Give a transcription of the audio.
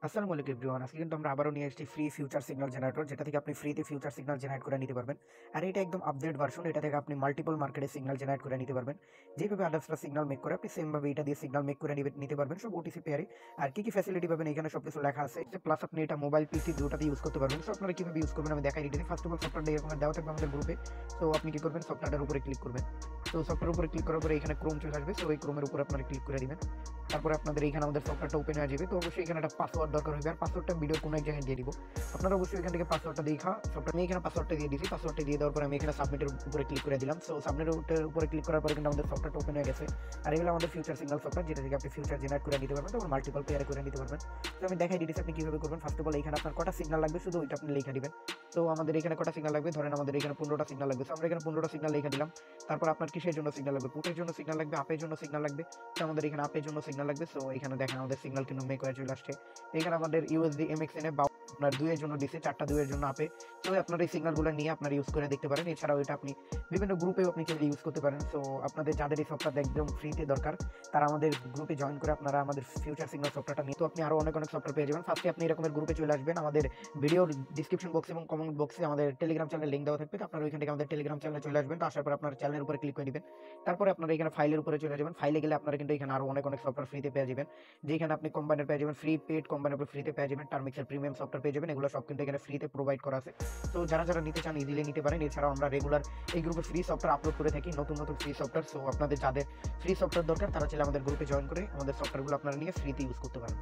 আসসালামু আলাইকুম এভরিওয়ান। আজকে কিন্তু আমরা আবারও নিয়ে এসেছি ফ্রি ফিউচার সিগন্যাল জেনারেটর, যেটা থেকে আপনি ফ্রিতে ফিউচার সিগন্যাল জেনারেট করে নিতে পারবেন। আর এটা একদম আপডেট ভার্সন। এটা থেকে আপনি মাল্টিপল মার্কেটে সিগন্যাল জেনারেট করে নিতে পারবেন। যেভাবে আদার্সরা সিগন্যাল মেক করে আপনি সেমভাবে এটা দিয়ে সিগন্যাল মেক করে নিতে পারবেন সব ওটিসি পেয়ারে। আর কি ফ্যাসিলিটি পাবেন এখানে সবকিছু লেখা আছে। প্লাস আপনি এটা মোবাইল পিসি দুটোতে ইউজ করতে পারবেন। সো আপনারা কিভাবে ইউজ করবেন আমি দেখাই দিচ্ছি। ফার্স্ট অফ অল সফটওয়্যারটা এরকম দেওয়া থাকবে আমাদের গ্রুপে। তো আপনি কি করবেন, সফটওয়্যারটার উপরে ক্লিক করবেন। তো সফটওয়্যার উপরে ক্লিক করার পরে এখানে ক্রোম চলে আসবে। সো এই ক্রোমের উপর আপনারা ক্লিক করে দিবেন। তারপরে আপনাদের এখানে আমাদের সফটওয়্যারটা ওপেন হয়ে যাবে। তো অবশ্যই এখানে একটা পাসওয়ার্ড দরকার হবে। আর পাসওয়ার্ডটা ভিডিওর কোনো এক জায়গায় দিয়ে দিব। আপনারা অবশ্যই এখান থেকে পাসওয়ার্ডটা সফটওয়্যার আমি এখানে পাসওয়ার্ডটা দিয়ে দিয়েছি। পাসওয়ার্ডটা দিয়ে দেওয়ার পরে আমি এখানে সাবমিটের উপরে ক্লিক করে দিলাম। সো সাবমিটের উপরে ক্লিক করার পরে কিন্তু আমাদের সফটওয়্যারটা ওপেন হয়ে গেছে। আর এগুলো আমাদের ফিউচার সিগন্যাল সফটওয়্যার, যেটা থেকে আপনি ফিউচার জেনারেট করে নিতে পারবেন। তারপর মাল্টিপল পেয়ারে করে নিতে পারবেন। তো আমি দেখাই দিচ্ছি আপনি কিভাবে করবেন। ফার্স্ট অফ অল এখানে আপনার কটা সিগন্যাল লাগবে শুধু ওইটা আপনি লিখে দিবেন। তো আমাদের এখানে কটা সিগন্যাল লাগবে, ধরেন আমাদের এখানে 15টা সিগন্যাল লাগবে। তো আমরা এখানে 15টা সিগন্যাল লিখে দিলাম। তারপর আপনার কিসের জন্য সিগন্যাল লাগবে, পুটের জন্য সিগন্যাল লাগবে, আপের জন্য সিগন্যাল লাগবে। তো আমাদের এখানে আপের জন্য সিগন্যাল লাগবে। সো এখানে দেখেন আমাদের সিগন্যাল কিন্তু মেক হয়ে চলে আসছে। এখানে আমাদের ইউএসডি এমএক্সএন বা আপনার 2 এর জন্য দিছে, 4টা 2 এর জন্য আপে। তো আপনার এই সিগন্যালগুলো নিয়ে আপনারা ইউজ করে দেখতে পারেন। এছাড়াও এটা আপনি বিভিন্ন গ্রুপেও আপনি চাইলে ইউজ করতে পারেন। সো আপনাদের যাদের এই সফটওয়্যারটা একদম ফ্রিতে দরকার তারা আমাদের গ্রুপে জয়েন করে আপনারা আমাদের ফিউচার সিগন্যাল সফটওয়্যারটা নিয়ে, তো আপনি আরো অনেক সফটওয়্যার পেয়ে যাবেন। ফার্স্টে আপনি এরকমের গ্রুপে চলে আসবেন। আমাদের ভিডিওর ডিসক্রিপশন বক্স এবং কমেন্ট বক্সে আমাদের টেলিগ্রাম চ্যানেল লিংক দেওয়া থাকবে। তো আপনারা ওইখান থেকে আমাদের টেলিগ্রাম চ্যানেলে চলে আসবেন। তো আসার পর আপনার চ্যানেলের উপরে ক্লিক করে দিবেন। তারপরে আপনারা এখানে ফাইলের উপরে চলে যাবেন। ফাইলে গেলে আপনারা কিন্তু এখানে আরো অনেক সফটওয়্যার ফ্রিতে পেয়ে যাবেন। যেখানে আপনি কম্বাইনার পেয়ে যাবেন, ফ্রি পেড কম্বাইনার ফ্রিতে পেয়ে যাবেন, টার্মিক্সের প্রিমিয়াম সফটওয়্যার পেয়ে যাবেন। এগুলো সব কিন্তু এখানে ফ্রিতে প্রোভাইড করা আছে। তো যারা নিতে চান ইজিলি নিতে পারেন। এছাড়াও আমরা রেগুলার এই গ্রুপে ফ্রি সফটওয়্যার আপলোড করে থাকি, নতুন ফ্রি সফটওয়্যার। সো আপনাদের যাদের ফ্রি সফটওয়্যার দরকার তারা চাইলে আমাদের গ্রুপে জয়েন করে আমাদের সফটওয়্যারগুলো আপনারা নিয়ে ফ্রিতে ইউজ করতে পারেন।